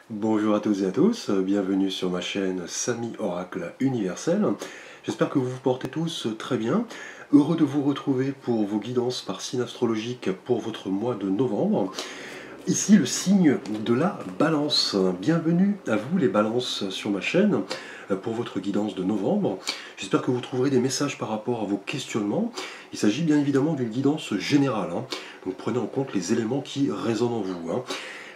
Bonjour à toutes et à tous, bienvenue sur ma chaîne Samy Oracle Universel. J'espère que vous vous portez tous très bien. Heureux de vous retrouver pour vos guidances par signe astrologique pour votre mois de novembre. Ici le signe de la balance. Bienvenue à vous les balances sur ma chaîne pour votre guidance de novembre. J'espère que vous trouverez des messages par rapport à vos questionnements. Il s'agit bien évidemment d'une guidance générale. Donc prenez en compte les éléments qui résonnent en vous.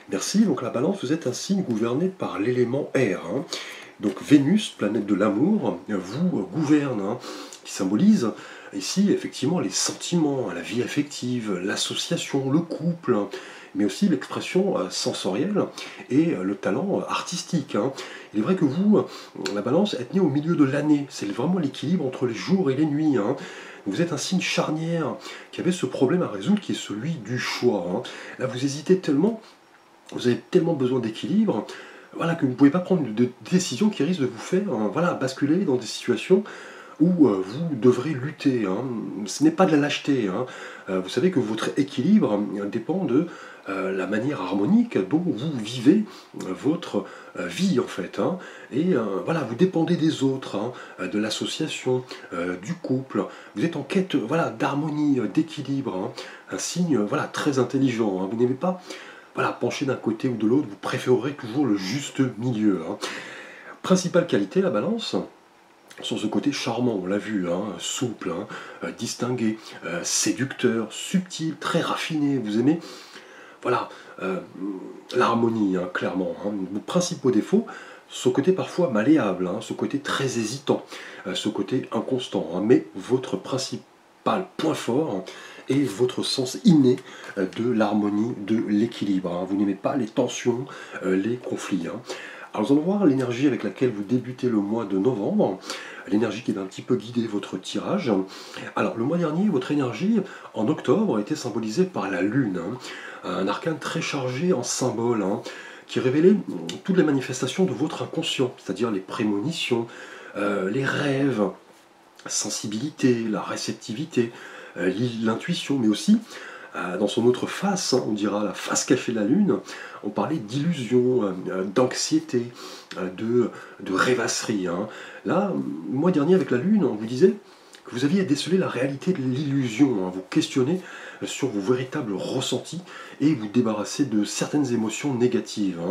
Merci, donc la balance, vous êtes un signe gouverné par l'élément air. Donc Vénus, planète de l'amour, vous gouverne, qui symbolise ici effectivement les sentiments, la vie affective, l'association, le couple, mais aussi l'expression sensorielle et le talent artistique. Il est vrai que vous, la balance, êtes né au milieu de l'année, c'est vraiment l'équilibre entre les jours et les nuits. Vous êtes un signe charnière qui avait ce problème à résoudre qui est celui du choix. Là, vous hésitez tellement. Vous avez tellement besoin d'équilibre, voilà, que vous ne pouvez pas prendre de décisions qui risquent de vous faire voilà, basculer dans des situations où vous devrez lutter. Ce n'est pas de la lâcheté. Vous savez que votre équilibre dépend de la manière harmonique dont vous vivez votre vie en fait. Et voilà, vous dépendez des autres, de l'association, du couple. Vous êtes en quête voilà, d'harmonie, d'équilibre. Un signe voilà, très intelligent. Vous n'aimez pas voilà, pencher d'un côté ou de l'autre, vous préférerez toujours le juste milieu. Principale qualité, la balance, sur ce côté charmant, on l'a vu, souple, distingué, séducteur, subtil, très raffiné, vous aimez voilà, l'harmonie, clairement. Vos principaux défauts, ce côté parfois malléable, ce côté très hésitant, ce côté inconstant, mais votre principal point fort est votre sens inné de l'harmonie, de l'équilibre. Vous n'aimez pas les tensions, les conflits. Alors nous allons voir l'énergie avec laquelle vous débutez le mois de novembre, l'énergie qui va un petit peu guider votre tirage. Alors le mois dernier, votre énergie en octobre était symbolisée par la lune, un arcane très chargé en symboles, qui révélait toutes les manifestations de votre inconscient, c'est-à-dire les prémonitions, les rêves, la sensibilité, la réceptivité, l'intuition, mais aussi dans son autre face, on dira la face cachée de la Lune, on parlait d'illusion, d'anxiété, de rêvasserie. Là, le mois dernier avec la Lune, on vous disait que vous aviez décelé la réalité de l'illusion, vous questionnez sur vos véritables ressentis et vous débarrasser de certaines émotions négatives.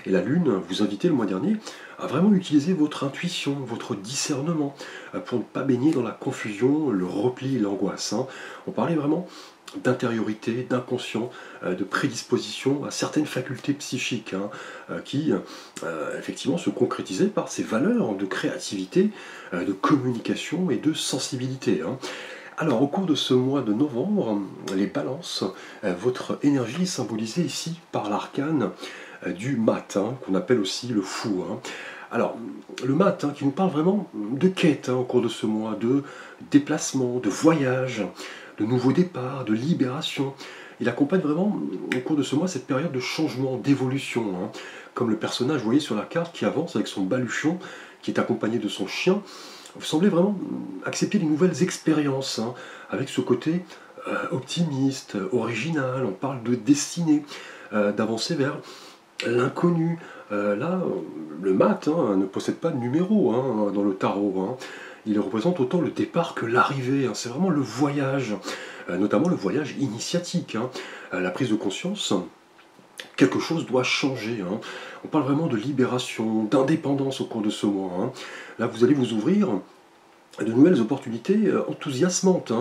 Et la Lune vous invitait le mois dernier à vraiment utiliser votre intuition, votre discernement, pour ne pas baigner dans la confusion, le repli et l'angoisse. On parlait vraiment d'intériorité, d'inconscient, de prédisposition à certaines facultés psychiques qui effectivement se concrétisaient par ces valeurs de créativité, de communication et de sensibilité. Alors au cours de ce mois de novembre, les balances, votre énergie est symbolisée ici par l'arcane du mat, qu'on appelle aussi le fou. Alors, le mat qui nous parle vraiment de quête au cours de ce mois, de déplacement, de voyage, de nouveaux départs, de libération. Il accompagne vraiment au cours de ce mois cette période de changement, d'évolution. Comme le personnage, vous voyez sur la carte, qui avance avec son baluchon, qui est accompagné de son chien. Vous semblez vraiment accepter les nouvelles expériences, avec ce côté optimiste, original. On parle de destinée, d'avancer vers l'inconnu. Là, le mat ne possède pas de numéro dans le tarot. Il représente autant le départ que l'arrivée. C'est vraiment le voyage, notamment le voyage initiatique. La prise de conscience, quelque chose doit changer. On parle vraiment de libération, d'indépendance au cours de ce mois. Là, vous allez vous ouvrir de nouvelles opportunités enthousiasmantes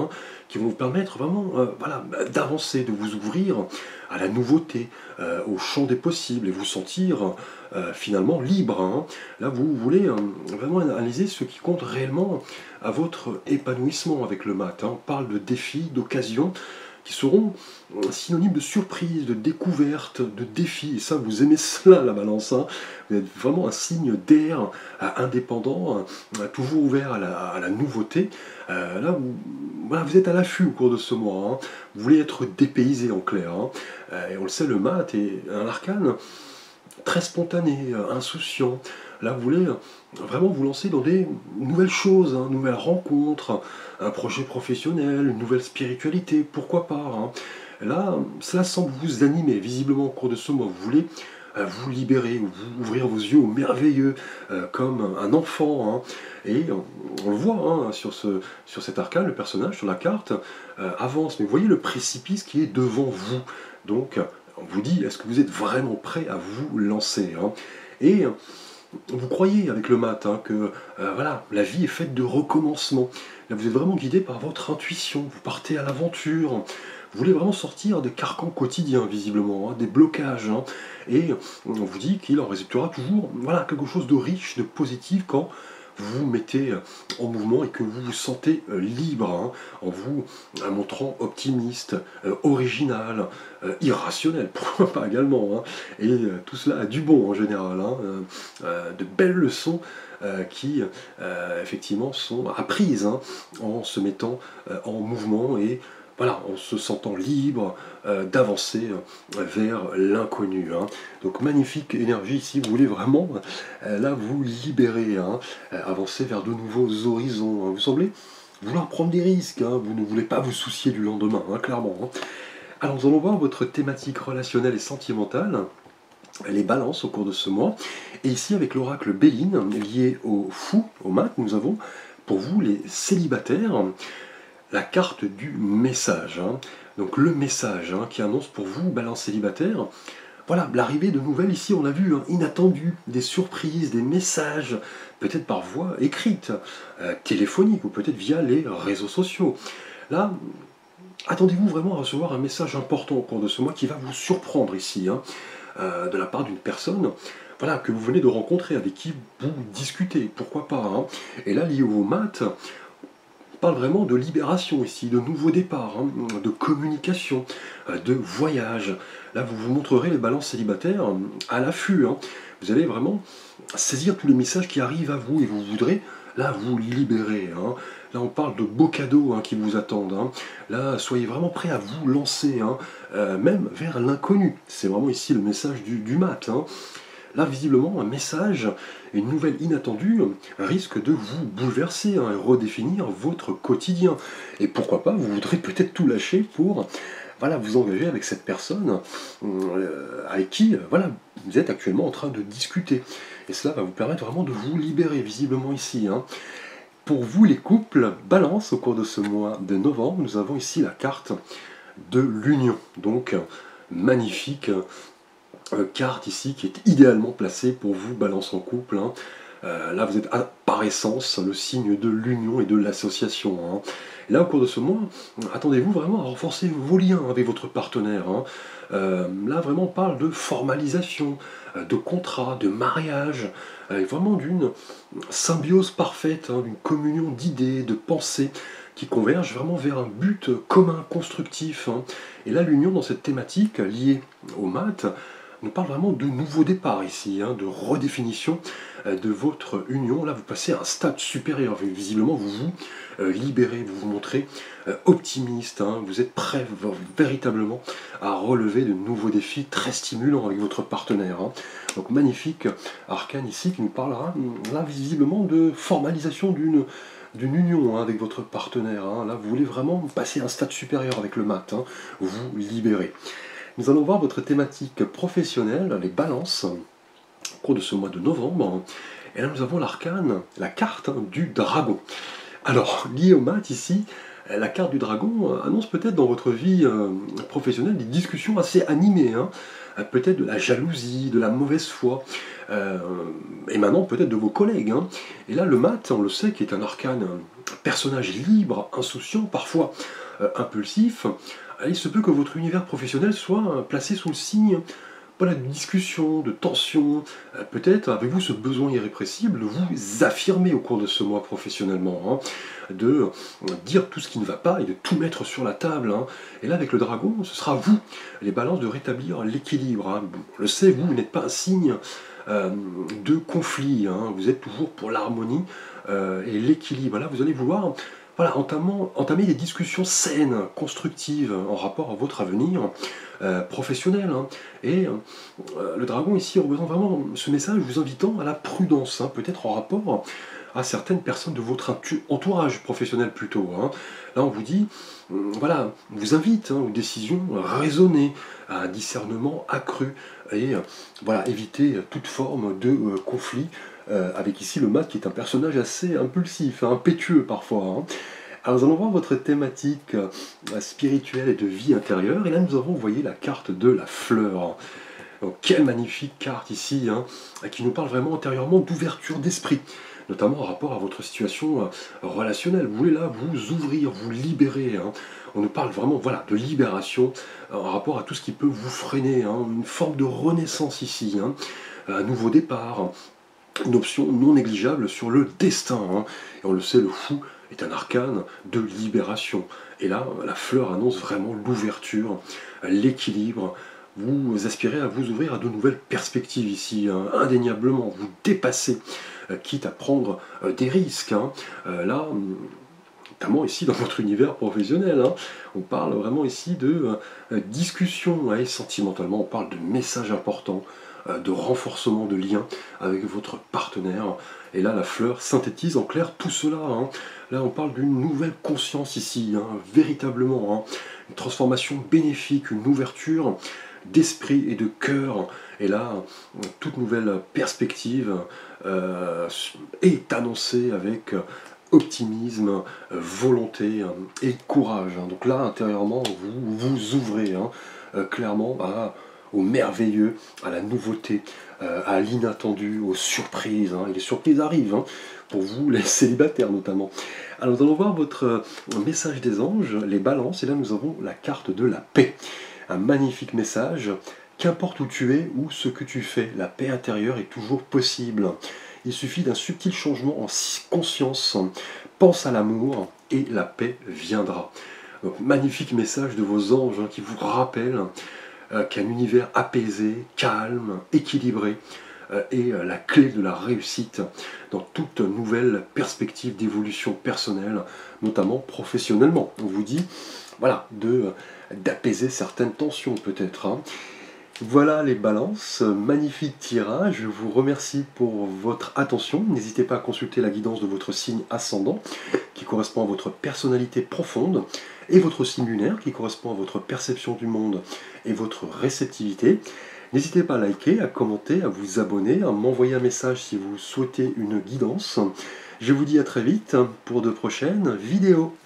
qui vont vous permettre vraiment voilà, d'avancer, de vous ouvrir à la nouveauté, au champ des possibles et vous sentir finalement libre. Là, vous voulez vraiment analyser ce qui compte réellement à votre épanouissement avec le mat. On parle de défis, d'occasions qui seront synonymes de surprise, de découverte, de défis. Et ça, vous aimez cela, la balance. Vous êtes vraiment un signe d'air indépendant, toujours ouvert à la nouveauté. Là, voilà, vous êtes à l'affût au cours de ce mois. Vous voulez être dépaysé en clair. Et on le sait, le mat est un arcane très spontané, insouciant. Là, vous voulez vraiment vous lancer dans des nouvelles choses, nouvelles rencontres, un projet professionnel, une nouvelle spiritualité, pourquoi pas. Là, cela semble vous animer visiblement au cours de ce mois. Vous voulez vous libérer, vous ouvrir vos yeux au merveilleux, comme un enfant, hein. Et on le voit, hein, sur cet arcane, le personnage sur la carte avance. Mais vous voyez le précipice qui est devant vous. Donc, on vous dit, est-ce que vous êtes vraiment prêt à vous lancer, hein? Et vous croyez avec le mat, hein, que voilà, la vie est faite de recommencements. Là, vous êtes vraiment guidé par votre intuition. Vous partez à l'aventure. Vous voulez vraiment sortir des carcans quotidiens, visiblement, hein, des blocages, hein. Et on vous dit qu'il en résultera toujours, voilà, quelque chose de riche, de positif quand vous vous mettez en mouvement et que vous vous sentez libre, hein, en vous montrant optimiste, original, irrationnel, pourquoi pas également, hein. Et tout cela a du bon en général, hein, de belles leçons qui effectivement sont apprises, hein, en se mettant en mouvement et voilà, en se sentant libre d'avancer vers l'inconnu, hein. Donc magnifique énergie ici, vous voulez vraiment là vous libérer, hein, avancer vers de nouveaux horizons, hein. Vous semblez vouloir prendre des risques, hein, vous ne voulez pas vous soucier du lendemain, hein, clairement, hein. Alors nous allons voir votre thématique relationnelle et sentimentale, les balances au cours de ce mois. Et ici avec l'oracle Béline, lié au fou, au mat, nous avons pour vous les célibataires, la carte du message, hein. Donc le message, hein, qui annonce pour vous, balance célibataire, voilà, l'arrivée de nouvelles ici, on l'a vu, hein, inattendues, des surprises, des messages, peut-être par voie écrite, téléphonique, ou peut-être via les réseaux sociaux. Là, attendez-vous vraiment à recevoir un message important au cours de ce mois qui va vous surprendre ici, hein, de la part d'une personne, voilà, que vous venez de rencontrer, avec qui vous discutez, pourquoi pas, hein. Et là, lié au mat, on parle vraiment de libération ici, de nouveaux départs, hein, de communication, de voyage. Là, vous vous montrerez les balances célibataires à l'affût, hein. Vous allez vraiment saisir tous les messages qui arrivent à vous et vous voudrez, là, vous libérer, hein. Là, on parle de beaux cadeaux, hein, qui vous attendent, hein. Là, soyez vraiment prêts à vous lancer, hein, même vers l'inconnu. C'est vraiment ici le message du mat, hein. Là, visiblement, un message, une nouvelle inattendue risque de vous bouleverser, hein, et redéfinir votre quotidien. Et pourquoi pas, vous voudrez peut-être tout lâcher pour voilà, vous engager avec cette personne avec qui voilà, vous êtes actuellement en train de discuter. Et cela va vous permettre vraiment de vous libérer, visiblement ici, hein. Pour vous, les couples, balance, au cours de ce mois de novembre, nous avons ici la carte de l'union. Donc, magnifique carte ici qui est idéalement placée pour vous, balance en couple, hein. Là, vous êtes par essence le signe de l'union et de l'association, hein. Et là, au cours de ce mois, attendez-vous vraiment à renforcer vos liens avec votre partenaire, hein. Là, vraiment, on parle de formalisation, de contrat, de mariage, vraiment d'une symbiose parfaite, hein, d'une communion d'idées, de pensées qui convergent vraiment vers un but commun, constructif, hein. Et là, l'union dans cette thématique liée au mat, on parle vraiment de nouveaux départs ici, hein, de redéfinition de votre union. Là, vous passez à un stade supérieur. Visiblement, vous vous libérez, vous vous montrez optimiste, hein. Vous êtes prêt véritablement à relever de nouveaux défis très stimulants avec votre partenaire, hein. Donc, magnifique arcane ici qui nous parlera, là, visiblement, de formalisation d'une union, hein, avec votre partenaire, hein. Là, vous voulez vraiment passer à un stade supérieur avec le mat, hein, vous libérez. Nous allons voir votre thématique professionnelle, les balances, au cours de ce mois de novembre. Et là, nous avons l'arcane, la carte, hein, du dragon. Alors, lié au mat ici, la carte du dragon annonce peut-être dans votre vie professionnelle des discussions assez animées, hein. Peut-être de la jalousie, de la mauvaise foi, et maintenant peut-être de vos collègues, hein. Et là, le mat, on le sait, qui est un arcane, un personnage libre, insouciant, parfois impulsif. Il se peut que votre univers professionnel soit placé sous le signe, voilà, de discussion, de tension. Peut-être avez-vous ce besoin irrépressible de vous affirmer au cours de ce mois professionnellement, hein, de dire tout ce qui ne va pas et de tout mettre sur la table, hein. Et là, avec le dragon, ce sera vous, les balances, de rétablir l'équilibre, hein. On le sait, vous n'êtes pas un signe de conflit, hein. Vous êtes toujours pour l'harmonie et l'équilibre. Là, vous allez vouloir, voilà, entamer des discussions saines, constructives, en rapport à votre avenir professionnel, hein. Et le dragon ici représente vraiment ce message vous invitant à la prudence, hein, peut-être en rapport à certaines personnes de votre entourage professionnel plutôt, hein. Là, on vous dit, voilà, on vous invite, hein, aux décisions raisonnées, à un discernement accru, et voilà, éviter toute forme de conflit, avec ici le mat qui est un personnage assez impulsif, hein, impétueux parfois, hein. Alors nous allons voir votre thématique spirituelle et de vie intérieure, et là nous avons envoyé la carte de la fleur. Donc, quelle magnifique carte ici, hein, qui nous parle vraiment antérieurement d'ouverture d'esprit, notamment en rapport à votre situation relationnelle. Vous voulez là vous ouvrir, vous libérer, hein. On nous parle vraiment voilà, de libération en rapport à tout ce qui peut vous freiner, hein, une forme de renaissance ici, hein, un nouveau départ, une option non négligeable sur le destin, hein. Et on le sait, le fou est un arcane de libération. Et là, la fleur annonce vraiment l'ouverture, l'équilibre. Vous aspirez à vous ouvrir à de nouvelles perspectives ici, hein, indéniablement. Vous dépassez, quitte à prendre des risques, hein. Là, notamment ici dans votre univers professionnel, hein, on parle vraiment ici de discussion, ouais, sentimentalement, on parle de messages importants, de renforcement de liens avec votre partenaire. Et là, la fleur synthétise en clair tout cela, hein. Là, on parle d'une nouvelle conscience ici, hein, véritablement, hein, une transformation bénéfique, une ouverture d'esprit et de cœur. Et là, toute nouvelle perspective est annoncée avec optimisme, volonté et courage, hein. Donc là, intérieurement, vous vous ouvrez, hein, clairement au merveilleux, à la nouveauté, à l'inattendu, aux surprises, hein. Et les surprises arrivent, hein, pour vous, les célibataires notamment. Alors nous allons voir votre message des anges, les balances, et là nous avons la carte de la paix. Un magnifique message. Qu'importe où tu es ou ce que tu fais, la paix intérieure est toujours possible. Il suffit d'un subtil changement en conscience. Pense à l'amour et la paix viendra. Donc, magnifique message de vos anges, hein, qui vous rappellent qu'un univers apaisé, calme, équilibré est la clé de la réussite dans toute nouvelle perspective d'évolution personnelle, notamment professionnellement. On vous dit voilà, d'apaiser certaines tensions peut-être, hein. Voilà les balances, magnifique tirage, je vous remercie pour votre attention. N'hésitez pas à consulter la guidance de votre signe ascendant qui correspond à votre personnalité profonde et votre signe lunaire qui correspond à votre perception du monde et votre réceptivité. N'hésitez pas à liker, à commenter, à vous abonner, à m'envoyer un message si vous souhaitez une guidance. Je vous dis à très vite pour de prochaines vidéos.